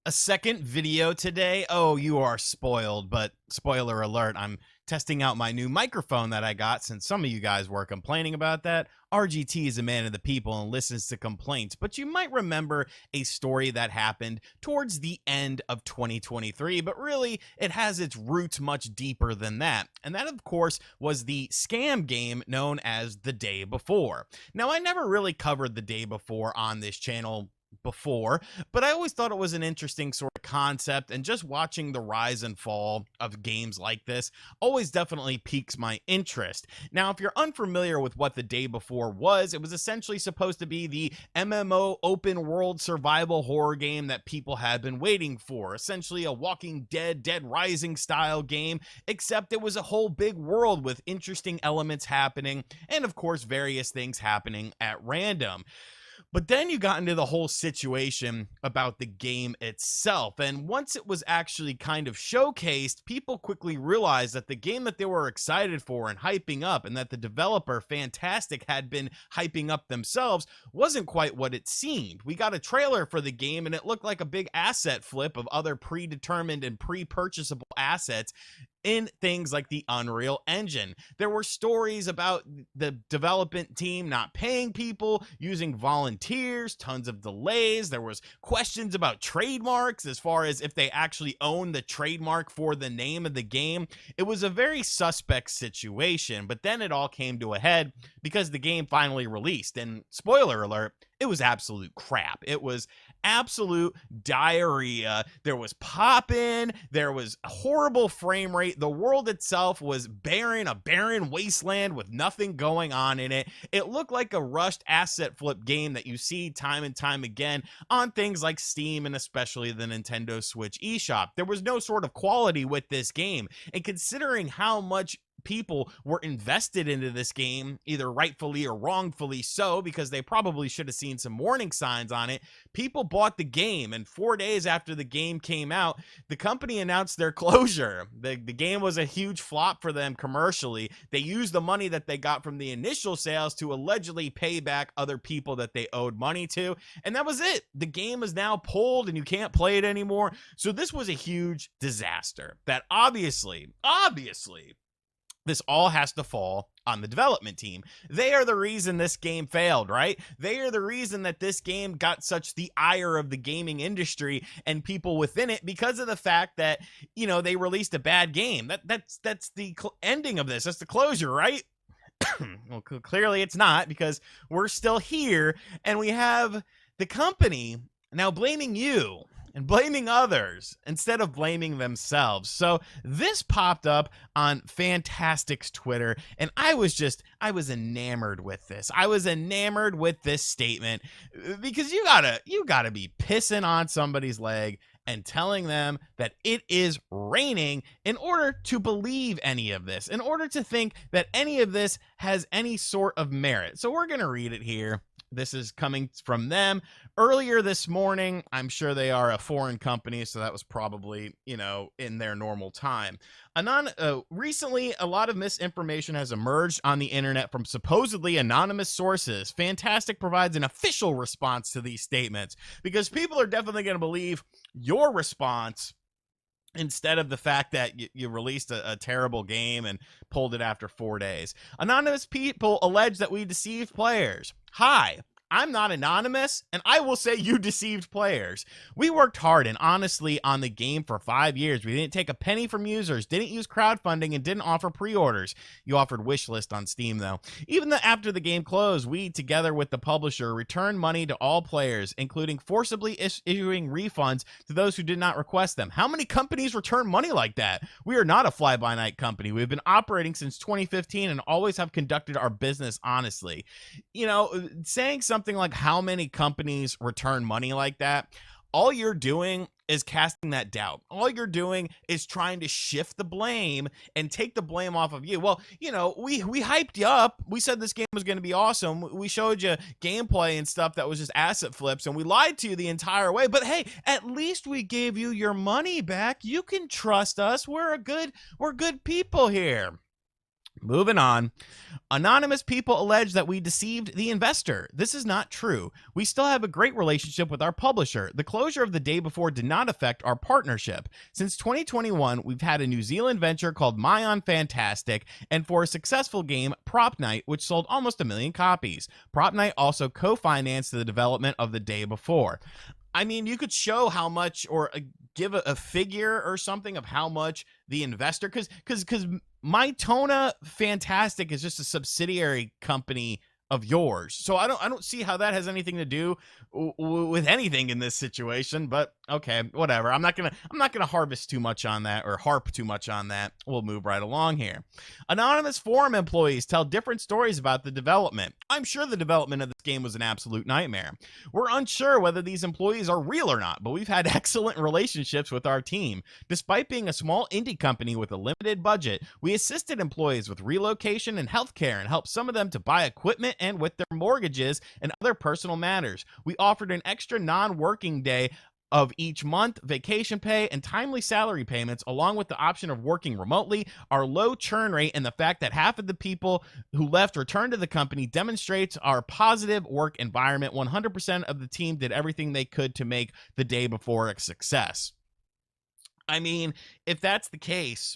a second video today. Oh, you are spoiled, but spoiler alert, I'm testing out my new microphone that I got since some of you guys were complaining about that. RGT is a man of the people and listens to complaints, but you might remember a story that happened towards the end of 2023, but really it has its roots much deeper than that. And that, of course, was the scam game known as The Day Before. Now, I never really covered The Day Before on this channel before, but I always thought it was an interesting sort of concept, and just watching the rise and fall of games like this always definitely piques my interest. Now, if you're unfamiliar with what The Day Before was, it was essentially supposed to be the MMO open world survival horror game that people had been waiting for, essentially a Walking Dead, Dead Rising style game, except it was a whole big world with interesting elements happening, and of course various things happening at random. But then you got into the whole situation about the game itself. And once it was actually kind of showcased, people quickly realized that the game that they were excited for and hyping up, and that the developer Fntastic had been hyping up themselves, wasn't quite what it seemed. We got a trailer for the game and it looked like a big asset flip of other predetermined and pre-purchasable assets in things like the Unreal Engine. There were stories about the development team not paying people, using volunteers, tons of delays. There was questions about trademarks as far as if they actually own the trademark for the name of the game. It was a very suspect situation, but then it all came to a head because the game finally released, and spoiler alert, it was absolute crap. It was absolute diarrhea. There was pop-in, there was horrible frame rate. The world itself was barren, a barren wasteland with nothing going on in it. It looked like a rushed asset flip game that you see time and time again on things like Steam and especially the Nintendo Switch eShop. There was no sort of quality with this game, and considering how much people were invested into this game, either rightfully or wrongfully so, because they probably should have seen some warning signs on it, people bought the game, and 4 days after the game came out, the company announced their closure. The game was a huge flop for them commercially. They used the money that they got from the initial sales to allegedly pay back other people that they owed money to, and that was it. The game is now pulled and you can't play it anymore. So this was a huge disaster that obviously this all has to fall on the development team. They are the reason this game failed, right? They are the reason that this game got such the ire of the gaming industry and people within it, because of the fact that, you know, they released a bad game. That's the ending of this. That's the closure, right? Well, clearly it's not, because we're still here and we have the company now blaming you and blaming others instead of blaming themselves. So this popped up on Fntastic's Twitter, and I was enamored with this. I was enamored with this statement, because you gotta be pissing on somebody's leg and telling them that it is raining in order to believe any of this, in order to think that any of this has any sort of merit. So we're gonna read it here. This is coming from them earlier this morning. I'm sure they are a foreign company, so that was probably, you know, in their normal time. Recently, a lot of misinformation has emerged on the internet from supposedly anonymous sources. Fntastic provides an official response to these statements, because people are definitely going to believe your response instead of the fact that you released a terrible game and pulled it after 4 days. Anonymous people allege that we deceived players. Hi, I'm not anonymous, and I will say you deceived players. We worked hard and honestly on the game for 5 years. We didn't take a penny from users, didn't use crowdfunding, and didn't offer pre-orders. You offered wishlist on Steam, though. Even after the game closed, we, together with the publisher, returned money to all players, including forcibly issuing refunds to those who did not request them. How many companies return money like that? We are not a fly-by-night company. We've been operating since 2015 and always have conducted our business honestly. You know, saying something like how many companies return money like that, all you're doing is casting that doubt. All you're doing is trying to shift the blame and take the blame off of you. Well, you know, we hyped you up. We said this game was going to be awesome. We showed you gameplay and stuff that was just asset flips, and we lied to you the entire way. But hey, at least we gave you your money back. You can trust us. We're good people here. Moving on. Anonymous people allege that we deceived the investor. This is not true. We still have a great relationship with our publisher. The closure of the day before did not affect our partnership. Since 2021, we've had a New Zealand venture called Fntastic, and for a successful game, Prop Night, which sold almost 1 million copies. Prop Night also co-financed the development of the day before. I mean, you could show how much, or give a figure or something of how much the investor, because Mytona Fntastic is just a subsidiary company of yours. So I don't see how that has anything to do with anything in this situation. But okay, whatever. I'm not gonna harvest too much on that, or harp too much on that. We'll move right along here. Anonymous forum employees tell different stories about the development. I'm sure the development of this game was an absolute nightmare. We're unsure whether these employees are real or not, but we've had excellent relationships with our team. Despite being a small indie company with a limited budget, we assisted employees with relocation and healthcare and helped some of them to buy equipment and with their mortgages and other personal matters. We offered an extra non-working day of each month, vacation pay, and timely salary payments, along with the option of working remotely. Our low churn rate and the fact that half of the people who left returned to the company demonstrates our positive work environment. 100% of the team did everything they could to make the day before a success. I mean, if that's the case,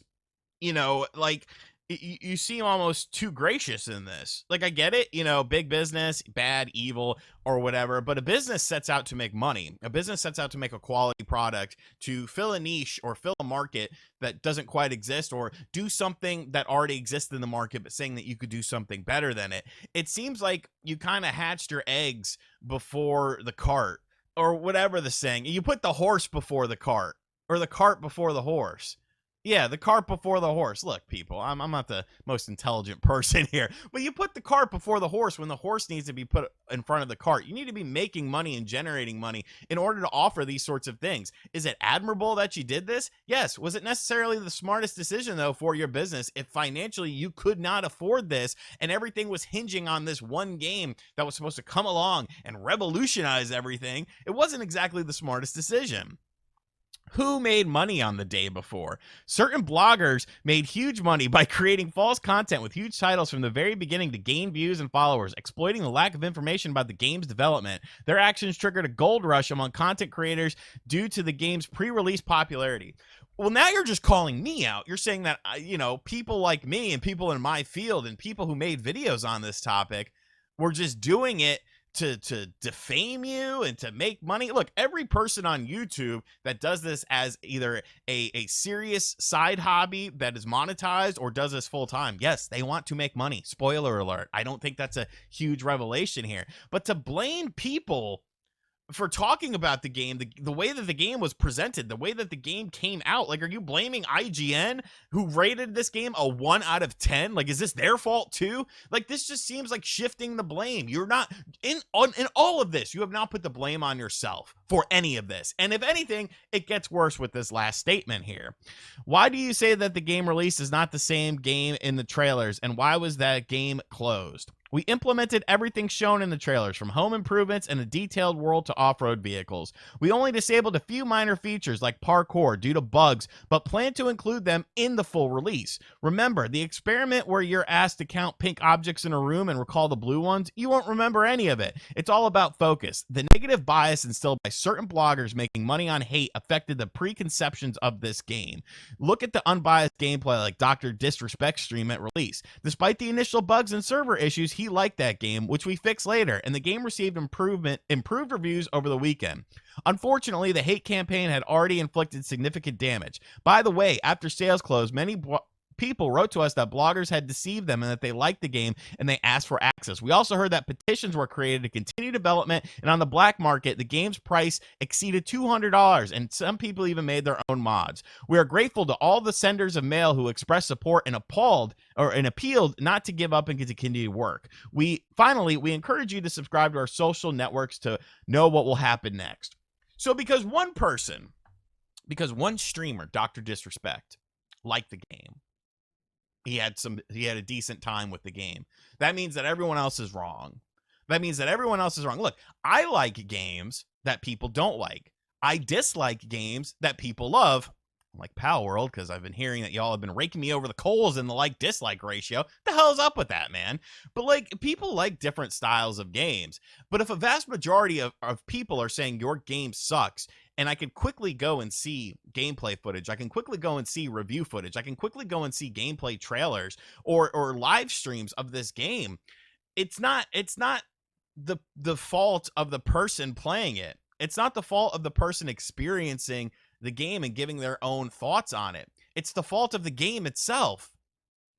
like, you seem almost too gracious in this. Like, I get it, big business, bad, evil, or whatever, but a business sets out to make money. A business sets out to make a quality product, to fill a niche or fill a market that doesn't quite exist, or do something that already exists in the market, but saying that you could do something better than it. It seems like you kind of hatched your eggs before the cart, or whatever the saying. You put the horse before the cart, or the cart before the horse. Yeah, the cart before the horse. Look, people, I'm not the most intelligent person here, but you put the cart before the horse when the horse needs to be put in front of the cart. You need to be making money and generating money in order to offer these sorts of things. Is it admirable that you did this? Yes. Was it necessarily the smartest decision, though, for your business if financially you could not afford this and everything was hinging on this one game that was supposed to come along and revolutionize everything? It wasn't exactly the smartest decision. Who made money on the day before? Certain bloggers made huge money by creating false content with huge titles from the very beginning to gain views and followers, exploiting the lack of information about the game's development. Their actions triggered a gold rush among content creators due to the game's pre-release popularity. Well, now you're just calling me out. You're saying that, people like me and people in my field and people who made videos on this topic were just doing it to defame you and to make money. Look, every person on YouTube that does this as either a serious side hobby that is monetized or does this full time, yes, they want to make money. Spoiler alert. I don't think that's a huge revelation here. But to blame people for talking about the game, the way that the game was presented, the way that the game came out, like, are you blaming IGN, who rated this game a 1 out of 10? Like, is this their fault too? Like, this just seems like shifting the blame. You're not in all of this. You have not put the blame on yourself for any of this. And if anything, it gets worse with this last statement here. Why do you say that the game release is not the same game in the trailers? And why was that game closed? We implemented everything shown in the trailers, from home improvements and a detailed world to off-road vehicles. We only disabled a few minor features like parkour due to bugs, but plan to include them in the full release. Remember, the experiment where you're asked to count pink objects in a room and recall the blue ones, you won't remember any of it. It's all about focus. The negative bias instilled by certain bloggers making money on hate affected the preconceptions of this game. Look at the unbiased gameplay like Dr. Disrespect stream at release. Despite the initial bugs and server issues, he liked that game, which we fixed later, and the game received improved reviews over the weekend. Unfortunately, the hate campaign had already inflicted significant damage. By the way, after sales closed, many people wrote to us that bloggers had deceived them and that they liked the game and they asked for access. We also heard that petitions were created to continue development, and on the black market, the game's price exceeded $200, and some people even made their own mods. We are grateful to all the senders of mail who expressed support and appealed not to give up and to continue work. We encourage you to subscribe to our social networks to know what will happen next. So because one streamer, Dr. Disrespect, liked the game, he had a decent time with the game, that means that everyone else is wrong. Look, I like games that people don't like. I dislike games that people love. like Pal World, because I've been hearing that y'all have been raking me over the coals in the like-dislike ratio. The hell's up with that, man? But, like, people like different styles of games. But if a vast majority of people are saying your game sucks, and I can quickly go and see gameplay footage, I can quickly go and see review footage, I can quickly go and see gameplay trailers or live streams of this game, it's not the fault of the person playing it. It's not the fault of the person experiencing the game and giving their own thoughts on it. It's the fault of the game itself.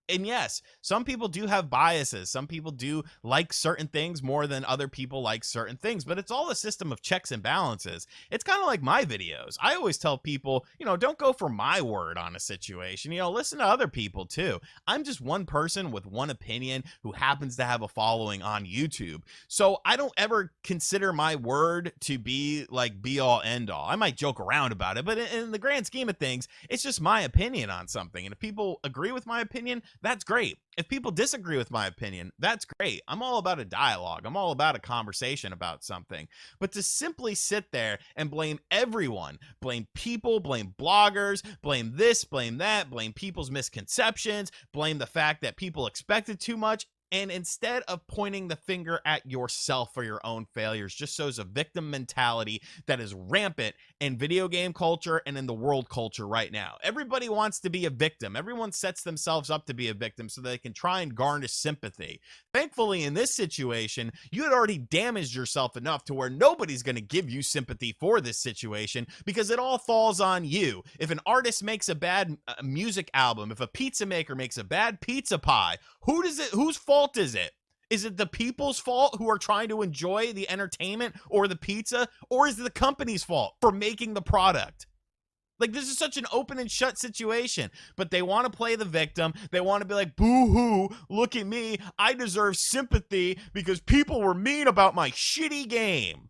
And yes, some people do have biases. Some people do like certain things more than other people like certain things, but it's all a system of checks and balances. It's kind of like my videos. I always tell people, don't go for my word on a situation. Listen to other people too. I'm just one person with one opinion who happens to have a following on YouTube. So I don't ever consider my word to be like be all end all. I might joke around about it, but in the grand scheme of things, it's just my opinion on something. And if people agree with my opinion, that's great. If people disagree with my opinion, that's great. I'm all about a dialogue. I'm all about a conversation about something. But to simply sit there and blame everyone, blame people, blame bloggers, blame this, blame that, blame people's misconceptions, blame the fact that people expected too much, and instead of pointing the finger at yourself for your own failures, just shows a victim mentality that is rampant in video game culture and in the world culture right now. Everybody wants to be a victim. Everyone sets themselves up to be a victim so they can try and garnish sympathy. Thankfully, in this situation, you had already damaged yourself enough to where nobody's going to give you sympathy for this situation because it all falls on you. If an artist makes a bad music album, if a pizza maker makes a bad pizza pie, whose fault is it? Is it the people's fault who are trying to enjoy the entertainment or the pizza? Or is it the company's fault for making the product? Like, this is such an open and shut situation, but they want to play the victim. They want to be like, boo-hoo, look at me. I deserve sympathy because people were mean about my shitty game.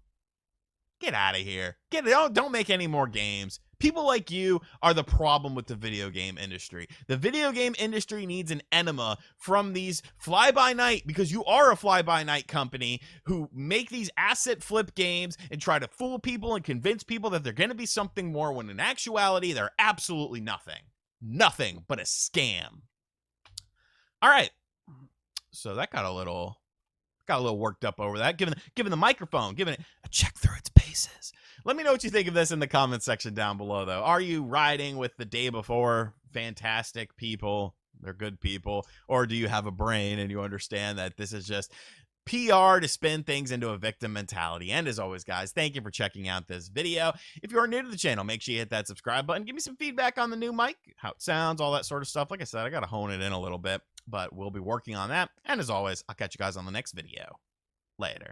Get out of here. Don't make any more games. People like you are the problem with the video game industry. The video game industry needs an enema from these fly-by-night, because you are a fly-by-night company who make these asset flip games and try to fool people and convince people that they're going to be something more when in actuality they're absolutely nothing. Nothing but a scam. All right. So that got a little worked up over that, giving the microphone, giving it a check through its paces. Let me know what you think of this in the comment section down below, though. Are you riding with the Day Before Fntastic people? They're good people. Or do you have a brain and you understand that this is just PR to spin things into a victim mentality? And as always, guys, thank you for checking out this video. If you are new to the channel, make sure you hit that subscribe button. Give me some feedback on the new mic, how it sounds, all that sort of stuff. Like I said, I got to hone it in a little bit, but we'll be working on that. And as always, I'll catch you guys on the next video. Later.